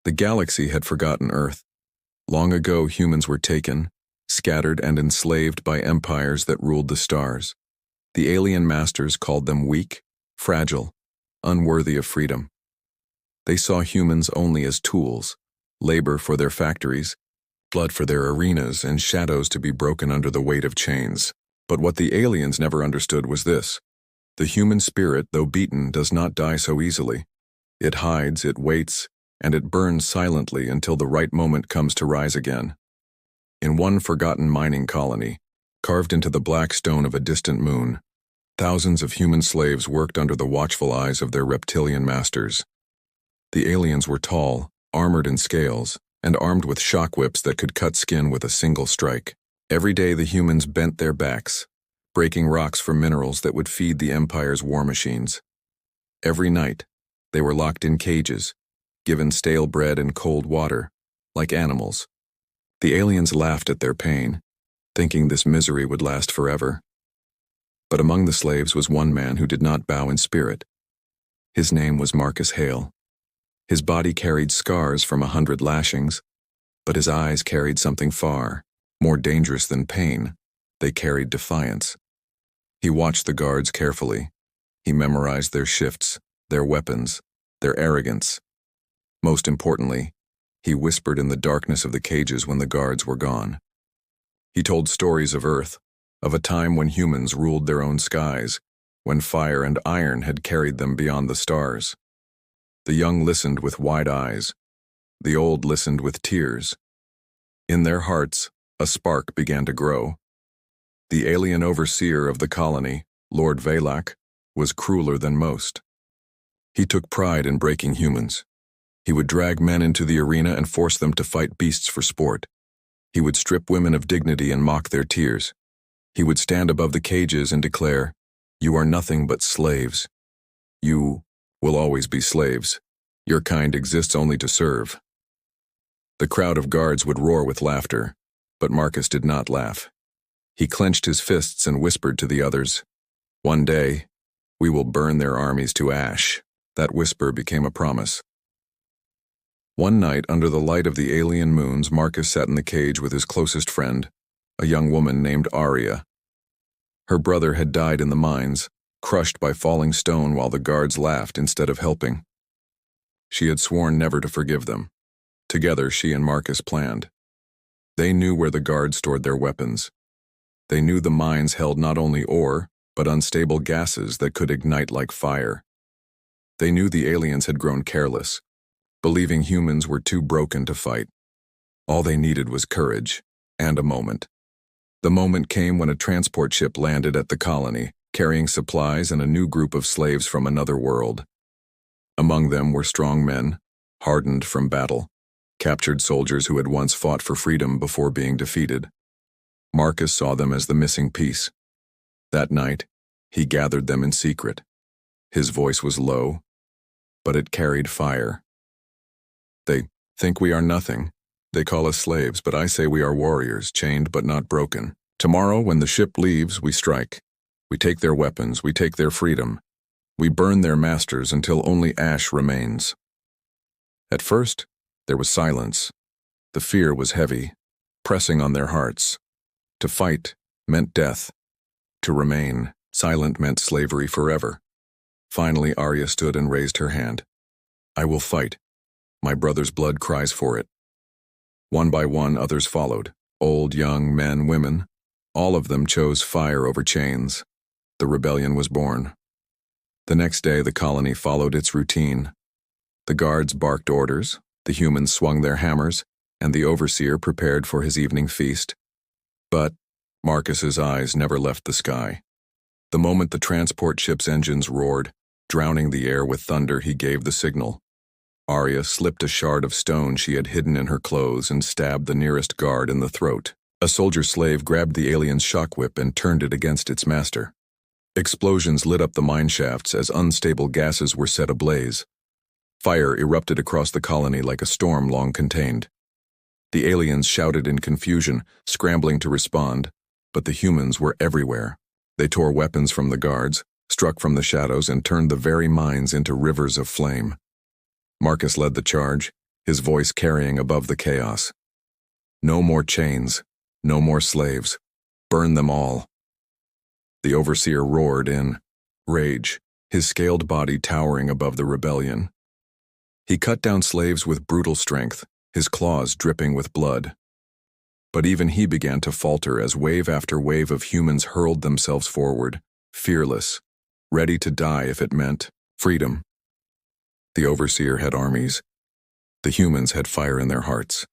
The galaxy had forgotten Earth. Long ago, humans were taken, scattered and enslaved by empires that ruled the stars. The alien masters called them weak, fragile, unworthy of freedom. They saw humans only as tools, labor for their factories, blood for their arenas, and shadows to be broken under the weight of chains. But what the aliens never understood was this: the human spirit, though beaten, does not die so easily. It hides, it waits, and it burns silently until the right moment comes to rise again. In one forgotten mining colony, carved into the black stone of a distant moon, thousands of human slaves worked under the watchful eyes of their reptilian masters. The aliens were tall, armored in scales, and armed with shock whips that could cut skin with a single strike. Every day the humans bent their backs, breaking rocks for minerals that would feed the Empire's war machines. Every night, they were locked in cages, given stale bread and cold water, like animals. The aliens laughed at their pain, thinking this misery would last forever. But among the slaves was one man who did not bow in spirit. His name was Marcus Hale. His body carried scars from 100 lashings, but his eyes carried something far more dangerous than pain. They carried defiance. He watched the guards carefully. He memorized their shifts, their weapons, their arrogance. Most importantly, he whispered in the darkness of the cages when the guards were gone. He told stories of Earth, of a time when humans ruled their own skies, when fire and iron had carried them beyond the stars. The young listened with wide eyes. The old listened with tears. In their hearts, a spark began to grow. The alien overseer of the colony, Lord Valak, was crueler than most. He took pride in breaking humans. He would drag men into the arena and force them to fight beasts for sport. He would strip women of dignity and mock their tears. He would stand above the cages and declare, "You are nothing but slaves. You will always be slaves. Your kind exists only to serve." The crowd of guards would roar with laughter, but Marcus did not laugh. He clenched his fists and whispered to the others, "One day, we will burn their armies to ash." That whisper became a promise. One night, under the light of the alien moons, Marcus sat in the cage with his closest friend, a young woman named Arya. Her brother had died in the mines, crushed by falling stone while the guards laughed instead of helping. She had sworn never to forgive them. Together, she and Marcus planned. They knew where the guards stored their weapons. They knew the mines held not only ore, but unstable gases that could ignite like fire. They knew the aliens had grown careless, believing humans were too broken to fight. All they needed was courage, and a moment. The moment came when a transport ship landed at the colony, carrying supplies and a new group of slaves from another world. Among them were strong men, hardened from battle, captured soldiers who had once fought for freedom before being defeated. Marcus saw them as the missing piece. That night, he gathered them in secret. His voice was low, but it carried fire. "They think we are nothing. They call us slaves, but I say we are warriors, chained but not broken. Tomorrow, when the ship leaves, we strike. We take their weapons, we take their freedom. We burn their masters until only ash remains." At first, there was silence. The fear was heavy, pressing on their hearts. To fight meant death. To remain silent meant slavery forever. Finally, Arya stood and raised her hand. "I will fight. My brother's blood cries for it." One by one, others followed. Old, young, men, women. All of them chose fire over chains. The rebellion was born. The next day, the colony followed its routine. The guards barked orders, the humans swung their hammers, and the overseer prepared for his evening feast. But Marcus's eyes never left the sky. The moment the transport ship's engines roared, drowning the air with thunder, he gave the signal. Arya slipped a shard of stone she had hidden in her clothes and stabbed the nearest guard in the throat. A soldier slave grabbed the alien's shock whip and turned it against its master. Explosions lit up the mine shafts as unstable gases were set ablaze. Fire erupted across the colony like a storm long contained. The aliens shouted in confusion, scrambling to respond, but the humans were everywhere. They tore weapons from the guards, struck from the shadows, and turned the very mines into rivers of flame. Marcus led the charge, his voice carrying above the chaos. No more chains, no more slaves. Burn them all. The overseer roared in rage, his scaled body towering above the rebellion. He cut down slaves with brutal strength, his claws dripping with blood. But even he began to falter as wave after wave of humans hurled themselves forward, fearless, ready to die if it meant freedom. The overseer had armies. The humans had fire in their hearts.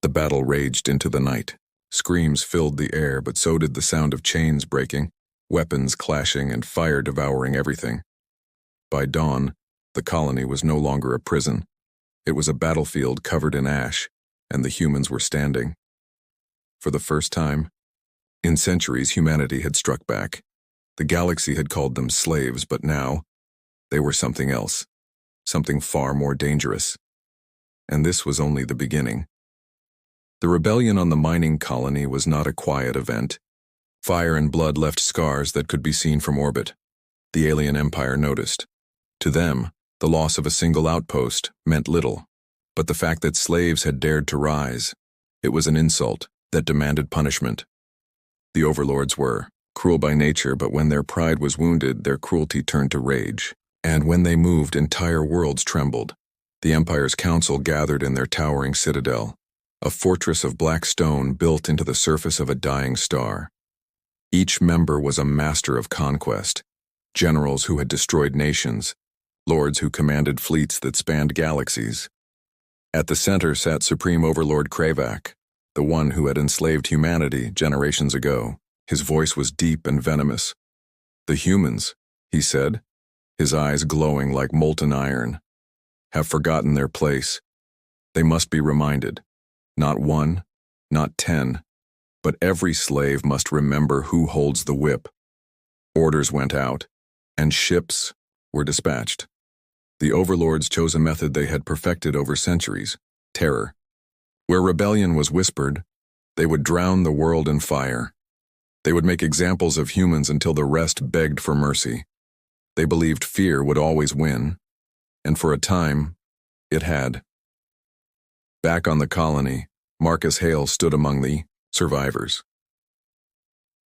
The battle raged into the night. Screams filled the air, but so did the sound of chains breaking, weapons clashing, and fire devouring everything. By dawn, the colony was no longer a prison. It was a battlefield covered in ash, and the humans were standing. For the first time in centuries, humanity had struck back. The galaxy had called them slaves, but now they were something else, something far more dangerous. And this was only the beginning. The rebellion on the mining colony was not a quiet event. Fire and blood left scars that could be seen from orbit. The alien empire noticed. To them, the loss of a single outpost meant little, but the fact that slaves had dared to rise, it was an insult that demanded punishment. The overlords were cruel by nature, but when their pride was wounded, their cruelty turned to rage. And when they moved, entire worlds trembled. The Empire's council gathered in their towering citadel, a fortress of black stone built into the surface of a dying star. Each member was a master of conquest, generals who had destroyed nations, lords who commanded fleets that spanned galaxies. At the center sat Supreme Overlord Kravak, the one who had enslaved humanity generations ago. His voice was deep and venomous. "The humans," he said, his eyes glowing like molten iron, "have forgotten their place. They must be reminded. Not one, not 10, but every slave must remember who holds the whip." Orders went out, and ships were dispatched. The overlords chose a method they had perfected over centuries: terror. Where rebellion was whispered, they would drown the world in fire. They would make examples of humans until the rest begged for mercy. They believed fear would always win, and for a time, it had. Back on the colony, Marcus Hale stood among the survivors.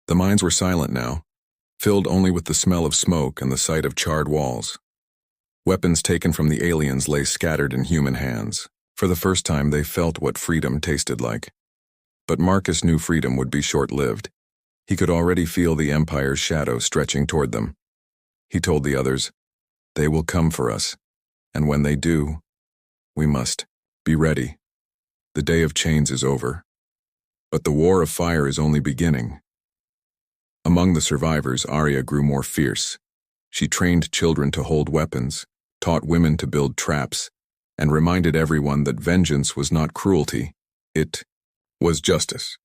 The mines were silent now, filled only with the smell of smoke and the sight of charred walls. Weapons taken from the aliens lay scattered in human hands. For the first time, they felt what freedom tasted like. But Marcus knew freedom would be short-lived. He could already feel the Empire's shadow stretching toward them. He told the others, "They will come for us, and when they do, we must be ready. The day of chains is over, but the war of fire is only beginning." Among the survivors, Arya grew more fierce. She trained children to hold weapons, taught women to build traps, and reminded everyone that vengeance was not cruelty, it was justice.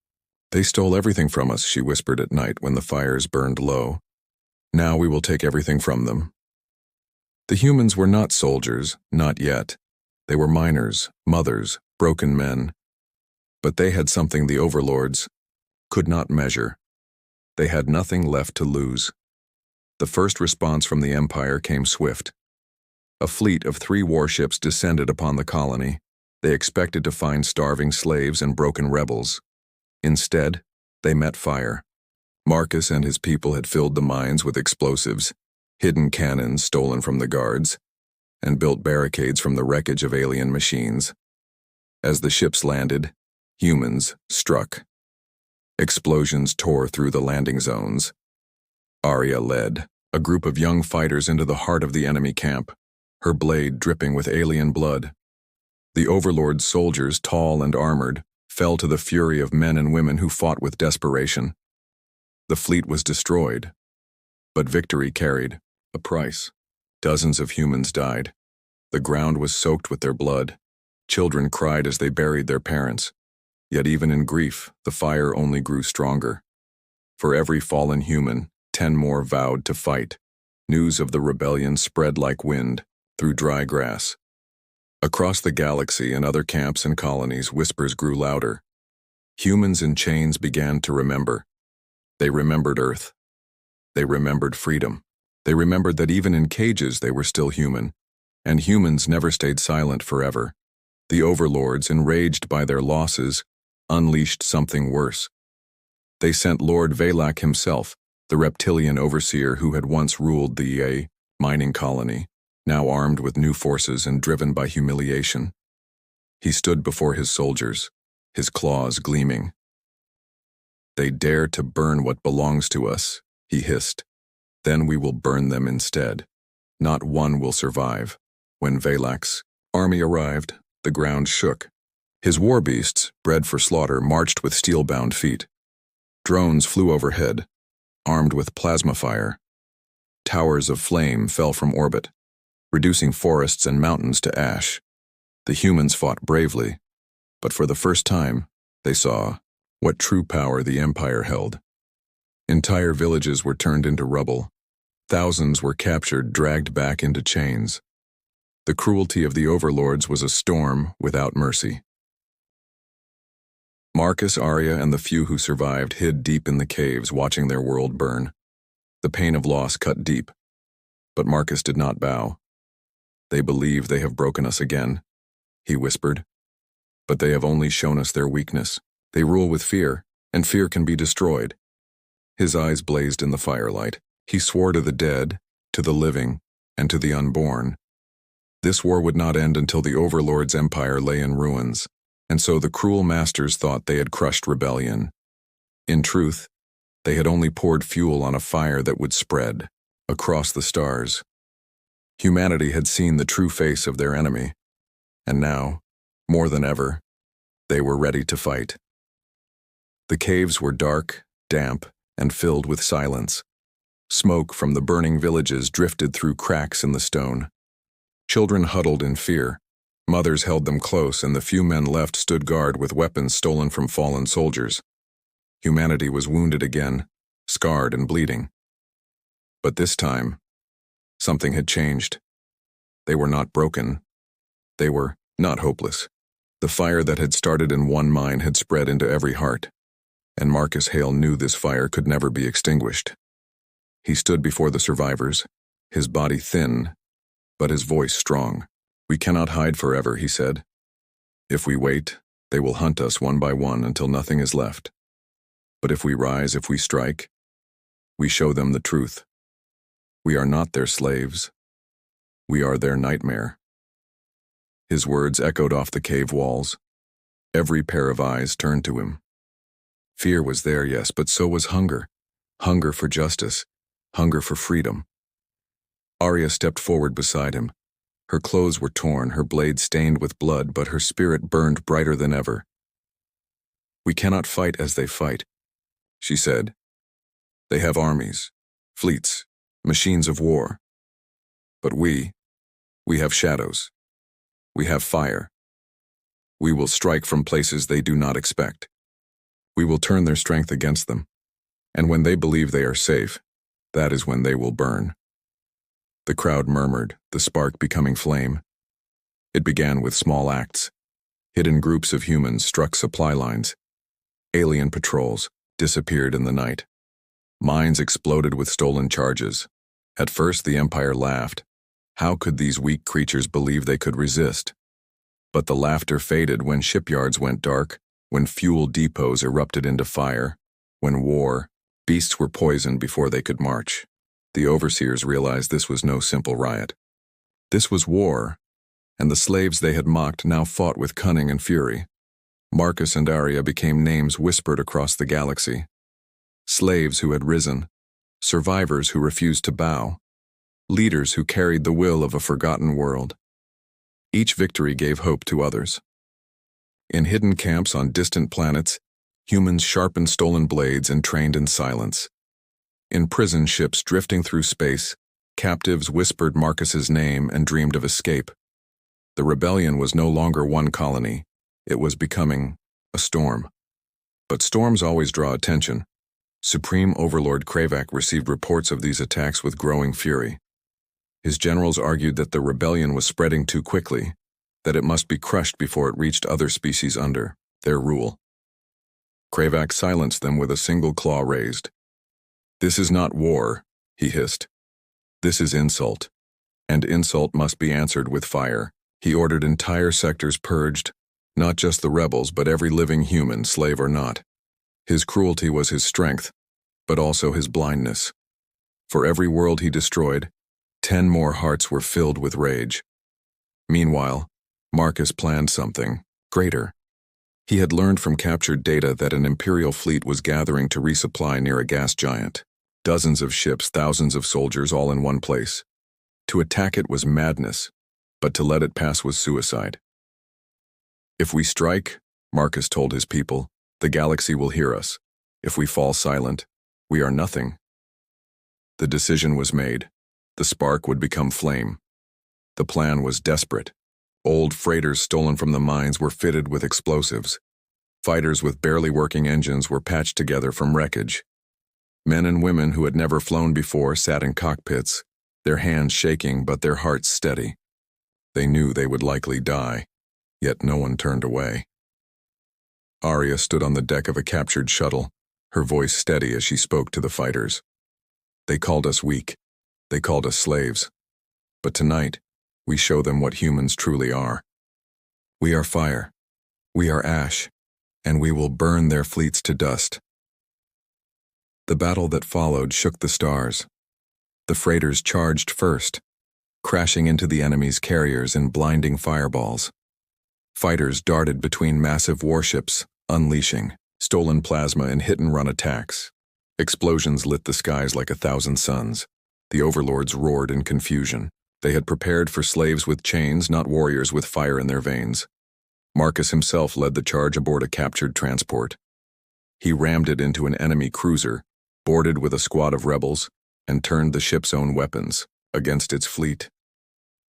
"They stole everything from us," she whispered at night when the fires burned low. "Now we will take everything from them." The humans were not soldiers, not yet. They were miners, mothers, broken men. But they had something the overlords could not measure. They had nothing left to lose. The first response from the Empire came swift. A fleet of 3 warships descended upon the colony. They expected to find starving slaves and broken rebels. Instead, they met fire. Marcus and his people had filled the mines with explosives, hidden cannons stolen from the guards, and built barricades from the wreckage of alien machines. As the ships landed, humans struck. Explosions tore through the landing zones. Arya led a group of young fighters into the heart of the enemy camp, her blade dripping with alien blood. The Overlord's soldiers, tall and armored, fell to the fury of men and women who fought with desperation. The fleet was destroyed, but victory carried a price. Dozens of humans died. The ground was soaked with their blood. Children cried as they buried their parents. Yet even in grief, the fire only grew stronger. For every fallen human, 10 more vowed to fight. News of the rebellion spread like wind through dry grass. Across the galaxy and other camps and colonies, whispers grew louder. Humans in chains began to remember. They remembered Earth. They remembered freedom. They remembered that even in cages they were still human, and humans never stayed silent forever. The overlords, enraged by their losses, unleashed something worse. They sent Lord Valak himself, the reptilian overseer who had once ruled the mining colony, now armed with new forces and driven by humiliation. He stood before his soldiers, his claws gleaming. "They dare to burn what belongs to us," he hissed. "Then we will burn them instead. Not one will survive." When Valak's army arrived, the ground shook. His war beasts, bred for slaughter, marched with steel-bound feet. Drones flew overhead, armed with plasma fire. Towers of flame fell from orbit, reducing forests and mountains to ash. The humans fought bravely, but for the first time, they saw what true power the Empire held. Entire villages were turned into rubble. Thousands were captured, dragged back into chains. The cruelty of the overlords was a storm without mercy. Marcus, Arya, and the few who survived hid deep in the caves, watching their world burn. The pain of loss cut deep, but Marcus did not bow. "They believe they have broken us again," he whispered. "But they have only shown us their weakness. They rule with fear, and fear can be destroyed." His eyes blazed in the firelight. He swore to the dead, to the living, and to the unborn. This war would not end until the Overlord's empire lay in ruins, and so the cruel masters thought they had crushed rebellion. In truth, they had only poured fuel on a fire that would spread across the stars. Humanity had seen the true face of their enemy, and now, more than ever, they were ready to fight. The caves were dark, damp, and filled with silence. Smoke from the burning villages drifted through cracks in the stone. Children huddled in fear. Mothers held them close, and the few men left stood guard with weapons stolen from fallen soldiers. Humanity was wounded again, scarred and bleeding. But this time, something had changed. They were not broken. They were not hopeless. The fire that had started in one mind had spread into every heart, and Marcus Hale knew this fire could never be extinguished. He stood before the survivors, his body thin, but his voice strong. "We cannot hide forever," he said. "If we wait, they will hunt us one by one until nothing is left. But if we rise, if we strike, we show them the truth. We are not their slaves. We are their nightmare." His words echoed off the cave walls. Every pair of eyes turned to him. Fear was there, yes, but so was hunger. Hunger for justice. Hunger for freedom. Arya stepped forward beside him. Her clothes were torn, her blade stained with blood, but her spirit burned brighter than ever. "We cannot fight as they fight," she said. "They have armies, fleets, machines of war. But we have shadows. We have fire. We will strike from places they do not expect. We will turn their strength against them. And when they believe they are safe, that is when they will burn." The crowd murmured, the spark becoming flame. It began with small acts. Hidden groups of humans struck supply lines. Alien patrols disappeared in the night. Mines exploded with stolen charges. At first, the Empire laughed. How could these weak creatures believe they could resist? But the laughter faded when shipyards went dark, when fuel depots erupted into fire, when beasts were poisoned before they could march. The overseers realized this was no simple riot. This was war, and the slaves they had mocked now fought with cunning and fury. Marcus and Arya became names whispered across the galaxy. Slaves who had risen, survivors who refused to bow, leaders who carried the will of a forgotten world. Each victory gave hope to others. In hidden camps on distant planets, humans sharpened stolen blades and trained in silence. In prison ships drifting through space, captives whispered Marcus's name and dreamed of escape. The rebellion was no longer one colony. It was becoming a storm. But storms always draw attention. Supreme Overlord Kravak received reports of these attacks with growing fury. His generals argued that the rebellion was spreading too quickly, that it must be crushed before it reached other species under their rule. Kravak silenced them with a single claw raised. "This is not war," he hissed. "This is insult, and insult must be answered with fire." He ordered entire sectors purged, not just the rebels, but every living human, slave or not. His cruelty was his strength, but also his blindness. For every world he destroyed, 10 more hearts were filled with rage. Meanwhile, Marcus planned something greater. He had learned from captured data that an Imperial fleet was gathering to resupply near a gas giant. Dozens of ships, thousands of soldiers, all in one place. To attack it was madness, but to let it pass was suicide. If we strike, Marcus told his people, the galaxy will hear us. If we fall silent, we are nothing. The decision was made. The spark would become flame. The plan was desperate. Old freighters stolen from the mines were fitted with explosives. Fighters with barely working engines were patched together from wreckage. Men and women who had never flown before sat in cockpits, their hands shaking but their hearts steady. They knew they would likely die, yet no one turned away. Arya stood on the deck of a captured shuttle, her voice steady as she spoke to the fighters. They called us weak. They called us slaves. But tonight, we show them what humans truly are. We are fire. We are ash. And we will burn their fleets to dust. The battle that followed shook the stars. The freighters charged first, crashing into the enemy's carriers in blinding fireballs. Fighters darted between massive warships, unleashing stolen plasma and hit-and-run attacks. Explosions lit the skies like 1,000 suns. The overlords roared in confusion. They had prepared for slaves with chains, not warriors with fire in their veins. Marcus himself led the charge aboard a captured transport. He rammed it into an enemy cruiser, boarded with a squad of rebels, and turned the ship's own weapons against its fleet.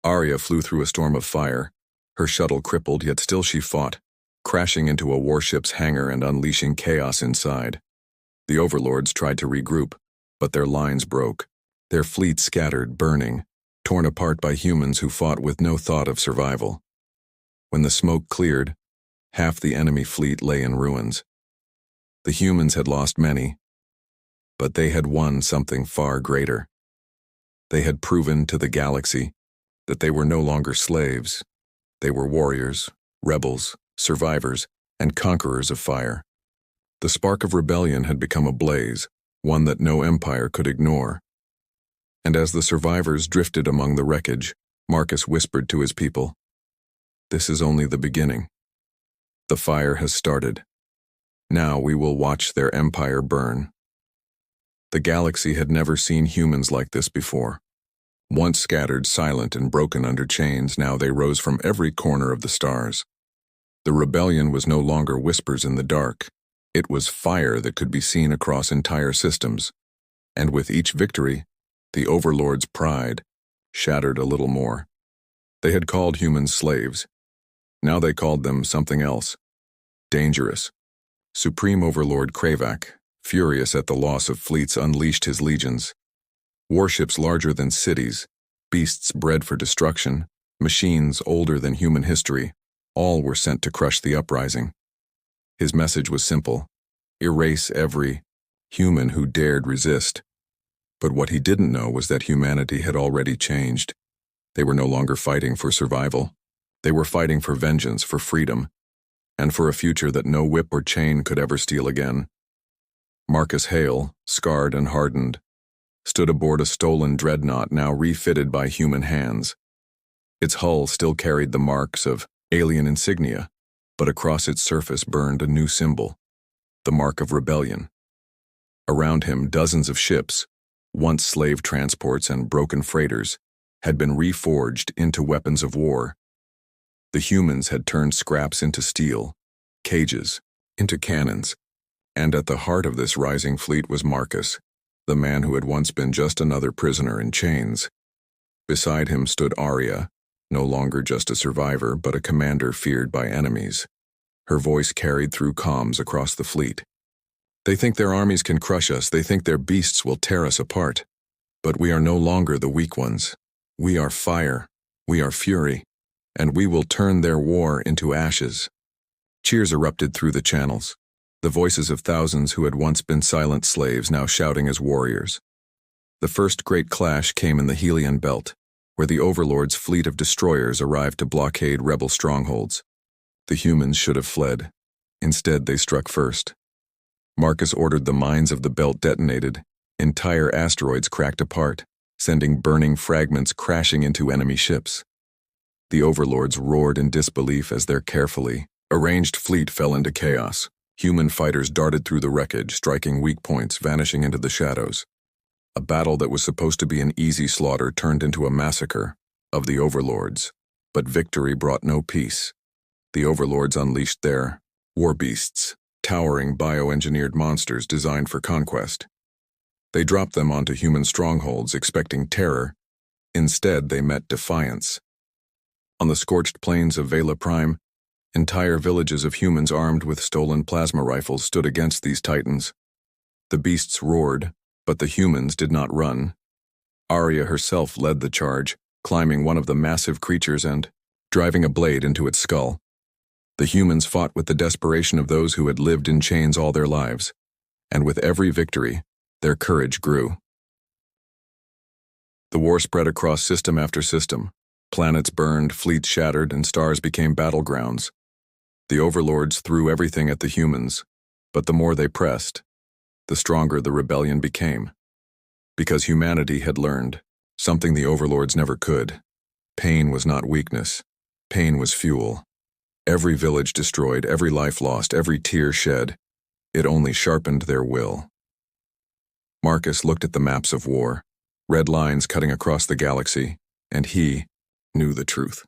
Arya flew through a storm of fire, her shuttle crippled, yet still she fought, crashing into a warship's hangar and unleashing chaos inside. The overlords tried to regroup, but their lines broke, their fleet scattered, burning, torn apart by humans who fought with no thought of survival. When the smoke cleared, half the enemy fleet lay in ruins. The humans had lost many, but they had won something far greater. They had proven to the galaxy that they were no longer slaves. They were warriors, rebels, survivors, and conquerors of fire. The spark of rebellion had become a blaze, one that no empire could ignore. And as the survivors drifted among the wreckage, Marcus whispered to his people, "This is only the beginning. The fire has started. Now we will watch their empire burn." The galaxy had never seen humans like this before. Once scattered, silent, and broken under chains, now they rose from every corner of the stars. The rebellion was no longer whispers in the dark. It was fire that could be seen across entire systems. And with each victory, the overlord's pride shattered a little more. They had called humans slaves. Now they called them something else. Dangerous. Supreme Overlord Kravak, furious at the loss of fleets, unleashed his legions. Warships larger than cities, beasts bred for destruction, machines older than human history, all were sent to crush the uprising. His message was simple: erase every human who dared resist. But what he didn't know was that humanity had already changed. They were no longer fighting for survival. They were fighting for vengeance, for freedom, and for a future that no whip or chain could ever steal again. Marcus Hale, scarred and hardened, stood aboard a stolen dreadnought now refitted by human hands. Its hull still carried the marks of alien insignia, but across its surface burned a new symbol, the mark of rebellion. Around him, dozens of ships, once slave transports and broken freighters, had been reforged into weapons of war. The humans had turned scraps into steel, cages into cannons, and at the heart of this rising fleet was Marcus, the man who had once been just another prisoner in chains. Beside him stood Arya, no longer just a survivor, but a commander feared by enemies. Her voice carried through comms across the fleet. "They think their armies can crush us, they think their beasts will tear us apart. But we are no longer the weak ones. We are fire, we are fury, and we will turn their war into ashes." Cheers erupted through the channels, the voices of thousands who had once been silent slaves now shouting as warriors. The first great clash came in the Helion Belt, where the Overlord's fleet of destroyers arrived to blockade rebel strongholds. The humans should have fled. Instead, they struck first. Marcus ordered the mines of the belt detonated. Entire asteroids cracked apart, sending burning fragments crashing into enemy ships. The Overlords roared in disbelief as their carefully arranged fleet fell into chaos. Human fighters darted through the wreckage, striking weak points, vanishing into the shadows. A battle that was supposed to be an easy slaughter turned into a massacre of the Overlords. But victory brought no peace. The Overlords unleashed their war beasts, towering bioengineered monsters designed for conquest. They dropped them onto human strongholds, expecting terror. Instead, they met defiance. On the scorched plains of Vela Prime, entire villages of humans armed with stolen plasma rifles stood against these titans. The beasts roared, but the humans did not run. Arya herself led the charge, climbing one of the massive creatures and driving a blade into its skull. The humans fought with the desperation of those who had lived in chains all their lives, and with every victory, their courage grew. The war spread across system after system. Planets burned, fleets shattered, and stars became battlegrounds. The Overlords threw everything at the humans, but the more they pressed, the stronger the rebellion became. Because humanity had learned something the Overlords never could. Pain was not weakness. Pain was fuel. Every village destroyed, every life lost, every tear shed, it only sharpened their will. Marcus looked at the maps of war, red lines cutting across the galaxy, and he knew the truth.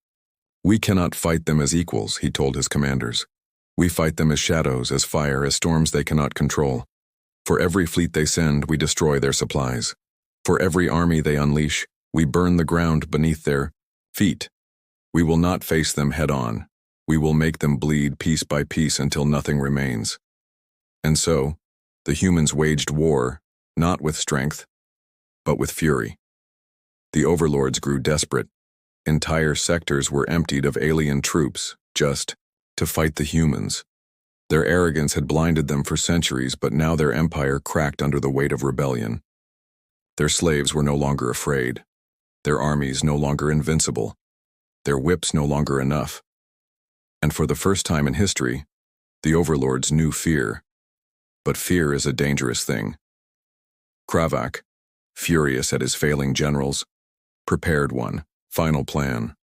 We cannot fight them as equals, he told his commanders. We fight them as shadows, as fire, as storms they cannot control. For every fleet they send, we destroy their supplies. For every army they unleash, we burn the ground beneath their feet. We will not face them head-on. We will make them bleed piece by piece until nothing remains. And so, the humans waged war, not with strength, but with fury. The Overlords grew desperate. Entire sectors were emptied of alien troops, just to fight the humans. Their arrogance had blinded them for centuries, but now their empire cracked under the weight of rebellion. Their slaves were no longer afraid. Their armies no longer invincible. Their whips no longer enough. And for the first time in history, the Overlords knew fear. But fear is a dangerous thing. Kravak, furious at his failing generals, prepared one final plan,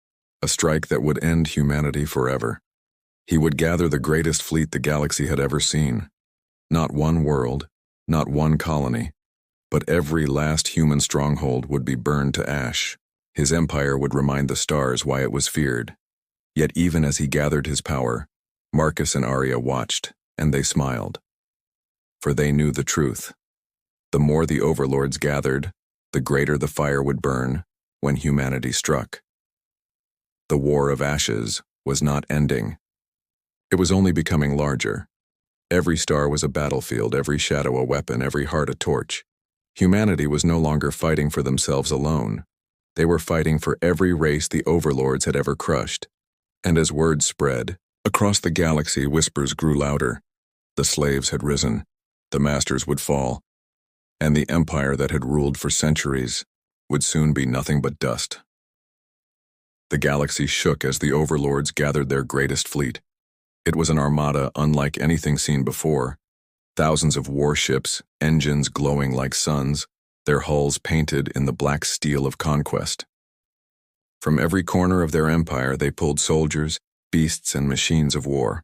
a strike that would end humanity forever. He would gather the greatest fleet the galaxy had ever seen. Not one world, not one colony, but every last human stronghold would be burned to ash. His empire would remind the stars why it was feared. Yet even as he gathered his power, Marcus and Arya watched, and they smiled. For they knew the truth. The more the Overlords gathered, the greater the fire would burn when humanity struck. The War of Ashes was not ending. It was only becoming larger. Every star was a battlefield, every shadow a weapon, every heart a torch. Humanity was no longer fighting for themselves alone. They were fighting for every race the Overlords had ever crushed. And as word spread, across the galaxy whispers grew louder. The slaves had risen, the masters would fall, and the empire that had ruled for centuries would soon be nothing but dust. The galaxy shook as the Overlords gathered their greatest fleet. It was an armada unlike anything seen before. Thousands of warships, engines glowing like suns, their hulls painted in the black steel of conquest. From every corner of their empire they pulled soldiers, beasts, and machines of war.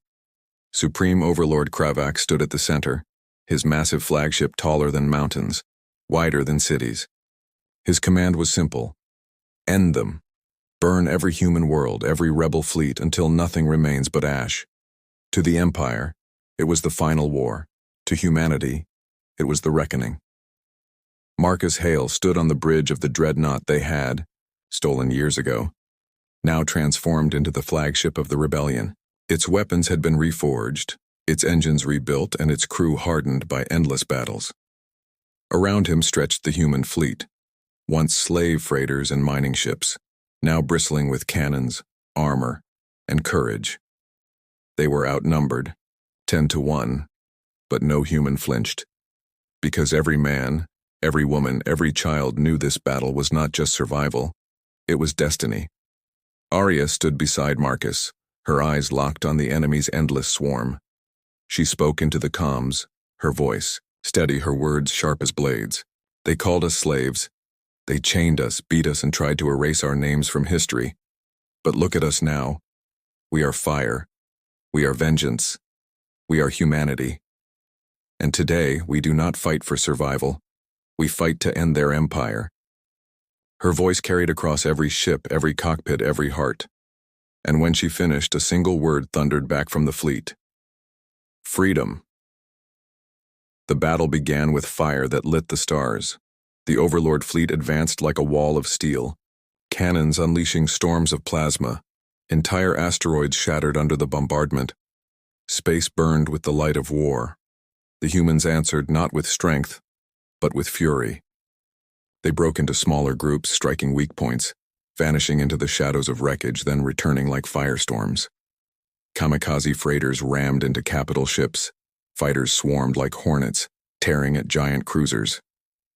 Supreme Overlord Kravak stood at the center, his massive flagship taller than mountains, wider than cities. His command was simple: end them. Burn every human world, every rebel fleet, until nothing remains but ash. To the Empire, it was the final war. To humanity, it was the reckoning. Marcus Hale stood on the bridge of the dreadnought they had, stolen years ago, now transformed into the flagship of the rebellion. Its weapons had been reforged, its engines rebuilt, and its crew hardened by endless battles. Around him stretched the human fleet, once slave freighters and mining ships, now bristling with cannons, armor, and courage. They were outnumbered, 10-1, but no human flinched, because every man, every woman, every child knew this battle was not just survival, It was destiny. Arya stood beside Marcus, her eyes locked on the enemy's endless swarm. She spoke into the comms, her voice steady, her words sharp as blades. They called us slaves. They chained us, beat us, and tried to erase our names from history. But look at us now. We are fire. We are vengeance. We are humanity. And today, we do not fight for survival. We fight to end their empire. Her voice carried across every ship, every cockpit, every heart. And when she finished, a single word thundered back from the fleet. Freedom. The battle began with fire that lit the stars. The Overlord fleet advanced like a wall of steel, cannons unleashing storms of plasma. Entire asteroids shattered under the bombardment. Space burned with the light of war. The humans answered not with strength, but with fury. They broke into smaller groups, striking weak points, vanishing into the shadows of wreckage, then returning like firestorms. Kamikaze freighters rammed into capital ships. Fighters swarmed like hornets, tearing at giant cruisers.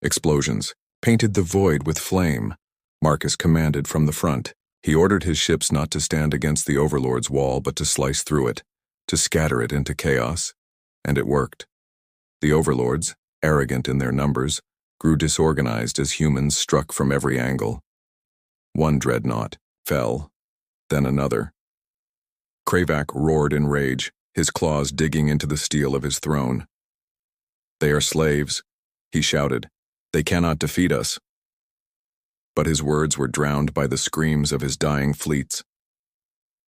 Explosions painted the void with flame. Marcus commanded from the front. He ordered his ships not to stand against the Overlord's wall, but to slice through it, to scatter it into chaos. And it worked. The Overlords, arrogant in their numbers, grew disorganized as humans struck from every angle. One dreadnought fell, then another. Kravak roared in rage, his claws digging into the steel of his throne. "They are slaves," he shouted. "They cannot defeat us." But his words were drowned by the screams of his dying fleets.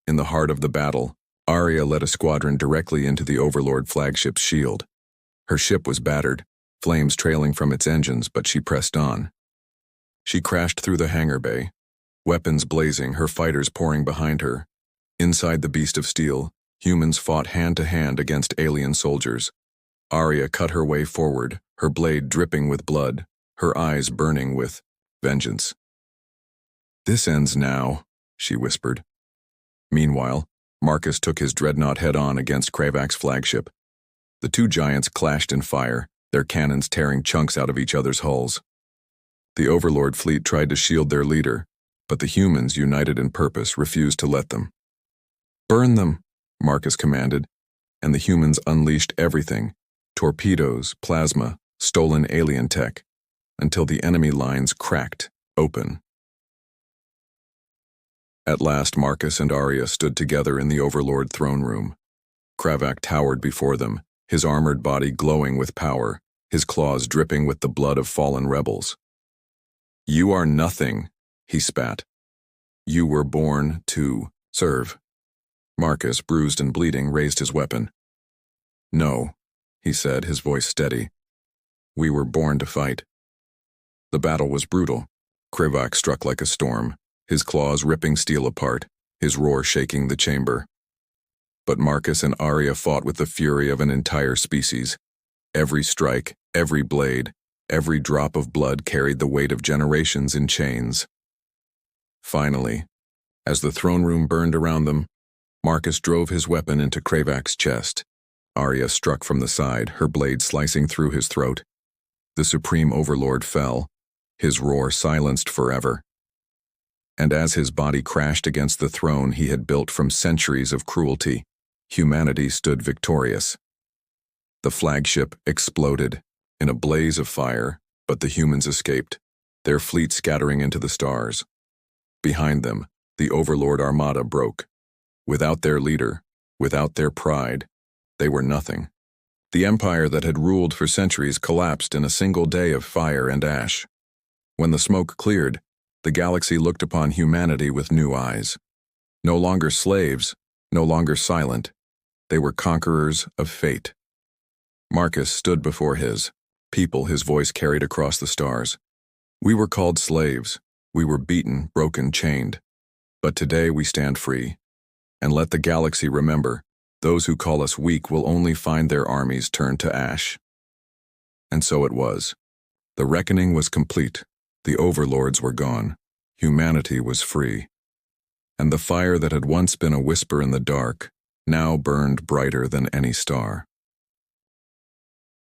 In the heart of the battle, Arya led a squadron directly into the Overlord flagship's shield. Her ship was battered, flames trailing from its engines, but she pressed on. She crashed through the hangar bay, weapons blazing, her fighters pouring behind her. Inside the beast of steel, humans fought hand-to-hand against alien soldiers. Arya cut her way forward, her blade dripping with blood, her eyes burning with vengeance. "This ends now," she whispered. Meanwhile, Marcus took his dreadnought head-on against Kravak's flagship. The two giants clashed in fire, their cannons tearing chunks out of each other's hulls. The Overlord fleet tried to shield their leader, but the humans, united in purpose, refused to let them. "Burn them," Marcus commanded, and the humans unleashed everything: torpedoes, plasma, stolen alien tech, until the enemy lines cracked open. At last, Marcus and Arya stood together in the Overlord throne room. Kravak towered before them, his armored body glowing with power, his claws dripping with the blood of fallen rebels. "You are nothing," he spat. "You were born to serve." Marcus, bruised and bleeding, raised his weapon. "No," he said, his voice steady. "We were born to fight." The battle was brutal. Kravak struck like a storm, his claws ripping steel apart, his roar shaking the chamber. But Marcus and Arya fought with the fury of an entire species. Every strike, every blade, every drop of blood carried the weight of generations in chains. Finally, as the throne room burned around them, Marcus drove his weapon into Kravak's chest. Arya struck from the side, her blade slicing through his throat. The Supreme Overlord fell, his roar silenced forever. And as his body crashed against the throne he had built from centuries of cruelty, humanity stood victorious. The flagship exploded in a blaze of fire, but the humans escaped, their fleet scattering into the stars. Behind them, the Overlord Armada broke. Without their leader, without their pride, they were nothing. The empire that had ruled for centuries collapsed in a single day of fire and ash. When the smoke cleared, the galaxy looked upon humanity with new eyes. No longer slaves, no longer silent, they were conquerors of fate. Marcus stood before his people, his voice carried across the stars. "We were called slaves, we were beaten, broken, chained. But today we stand free. And let the galaxy remember, those who call us weak will only find their armies turned to ash." And so it was. The reckoning was complete. The overlords were gone. Humanity was free. And the fire that had once been a whisper in the dark now burned brighter than any star.